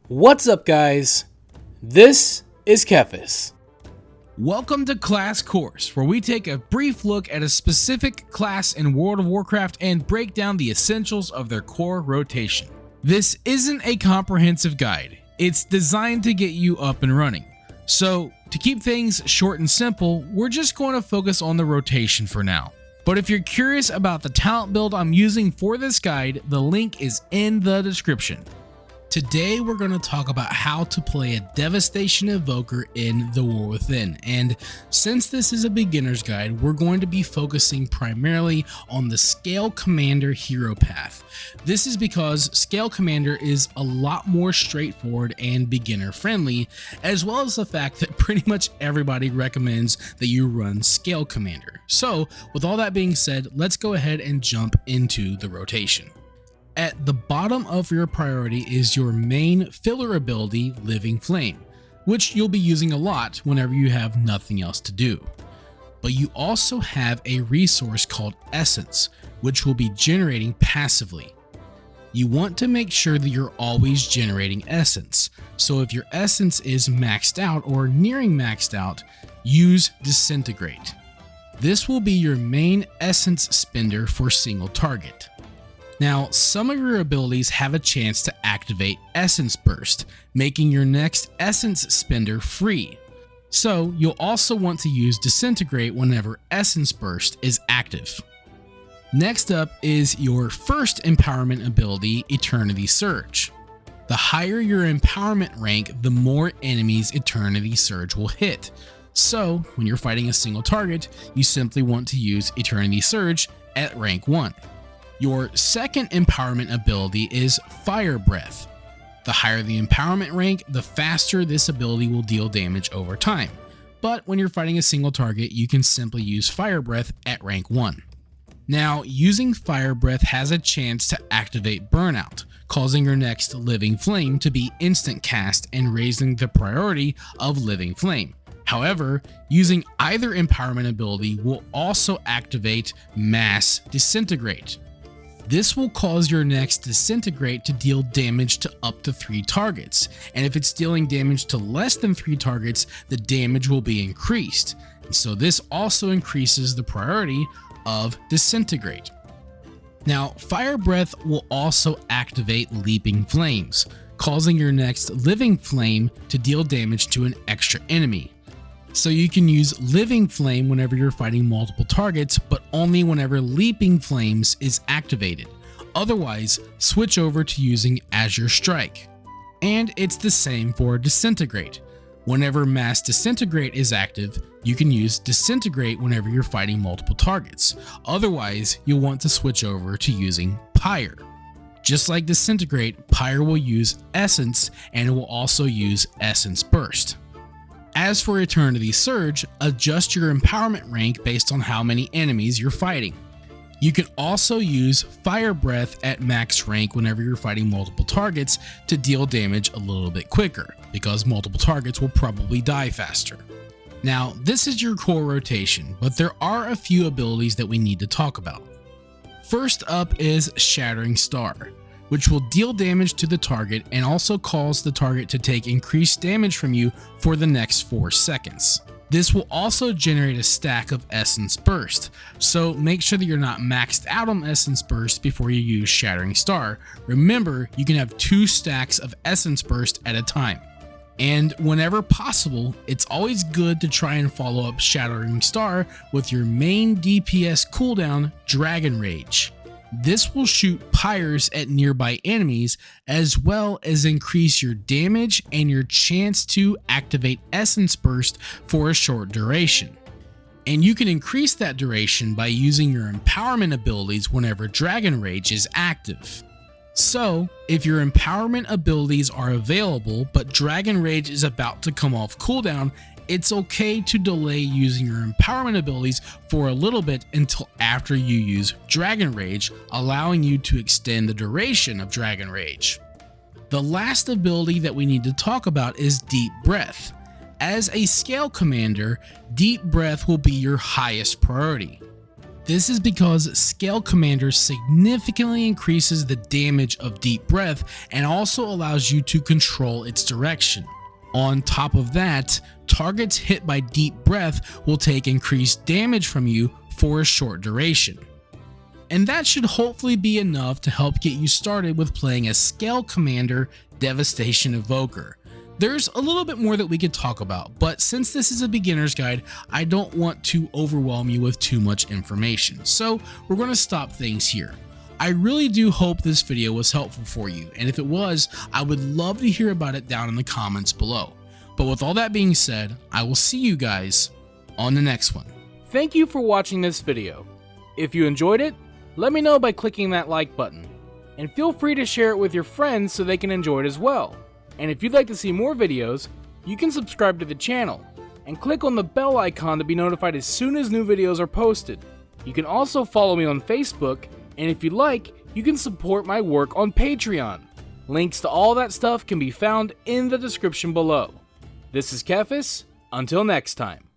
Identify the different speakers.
Speaker 1: What's up, guys? This is Kephas.
Speaker 2: Welcome to Class Course, where we take a brief look at a specific class in World of Warcraft and break down the essentials of their core rotation. This isn't a comprehensive guide, it's designed to get you up and running. So, to keep things short and simple, we're just going to focus on the rotation for now. But if you're curious about the talent build I'm using for this guide, the link is in the description. Today we're going to talk about how to play a Devastation Evoker in the War Within, and since this is a beginner's guide, we're going to be focusing primarily on the Scale Commander hero path. This is because Scale Commander is a lot more straightforward and beginner friendly, as well as the fact that pretty much everybody recommends that you run Scale Commander. So with all that being said, let's go ahead and jump into the rotation. At the bottom of your priority is your main filler ability, Living Flame, which you'll be using a lot whenever you have nothing else to do. But you also have a resource called Essence, which will be generating passively. You want to make sure that you're always generating Essence, so if your Essence is maxed out or nearing maxed out, use Disintegrate. This will be your main Essence spender for single target. Now, some of your abilities have a chance to activate Essence Burst, making your next Essence spender free. So, you'll also want to use Disintegrate whenever Essence Burst is active. Next up is your first empowerment ability, Eternity Surge. The higher your empowerment rank, the more enemies Eternity Surge will hit. So, when you're fighting a single target, you simply want to use Eternity Surge at rank 1. Your second empowerment ability is Fire Breath. The higher the empowerment rank, the faster this ability will deal damage over time. But when you're fighting a single target, you can simply use Fire Breath at rank 1. Now, using Fire Breath has a chance to activate Burnout, causing your next Living Flame to be instant cast and raising the priority of Living Flame. However, using either empowerment ability will also activate Mass Disintegrate. This will cause your next Disintegrate to deal damage to up to 3 targets, and if it's dealing damage to less than 3 targets, the damage will be increased. And so this also increases the priority of Disintegrate. Now, Fire Breath will also activate Leaping Flames, causing your next Living Flame to deal damage to an extra enemy. So you can use Living Flame whenever you're fighting multiple targets, but only whenever Leaping Flames is activated. Otherwise, switch over to using Azure Strike. And it's the same for Disintegrate. Whenever Mass Disintegrate is active, you can use Disintegrate whenever you're fighting multiple targets. Otherwise, you'll want to switch over to using Pyre. Just like Disintegrate, Pyre will use Essence, and it will also use Essence Burst. As for Eternity Surge, adjust your empowerment rank based on how many enemies you're fighting. You can also use Fire Breath at max rank whenever you're fighting multiple targets to deal damage a little bit quicker, because multiple targets will probably die faster. Now, this is your core rotation, but there are a few abilities that we need to talk about. First up is Shattering Star, which will deal damage to the target and also cause the target to take increased damage from you for the next 4 seconds. This will also generate a stack of Essence Burst, so make sure that you're not maxed out on Essence Burst before you use Shattering Star. Remember, you can have 2 stacks of Essence Burst at a time. And whenever possible, it's always good to try and follow up Shattering Star with your main DPS cooldown, Dragon Rage. This will shoot pyres at nearby enemies, as well as increase your damage and your chance to activate Essence Burst for a short duration. And you can increase that duration by using your empowerment abilities whenever Dragon Rage is active. So, if your empowerment abilities are available, but Dragon Rage is about to come off cooldown, it's okay to delay using your empowerment abilities for a little bit until after you use Dragon Rage, allowing you to extend the duration of Dragon Rage. The last ability that we need to talk about is Deep Breath. As a Scale Commander, Deep Breath will be your highest priority. This is because Scale Commander significantly increases the damage of Deep Breath and also allows you to control its direction. On top of that, targets hit by Deep Breath will take increased damage from you for a short duration. And that should hopefully be enough to help get you started with playing as Scale Commander Devastation Evoker. There's a little bit more that we could talk about, but since this is a beginner's guide, I don't want to overwhelm you with too much information, so we're going to stop things here. I really do hope this video was helpful for you, and if it was, I would love to hear about it down in the comments below. But with all that being said, I will see you guys on the next one.
Speaker 1: Thank you for watching this video. If you enjoyed it, let me know by clicking that like button, and feel free to share it with your friends so they can enjoy it as well. And if you'd like to see more videos, you can subscribe to the channel and click on the bell icon to be notified as soon as new videos are posted. You can also follow me on Facebook, and if you'd like, you can support my work on Patreon. Links to all that stuff can be found in the description below. This is Kephas. Until next time.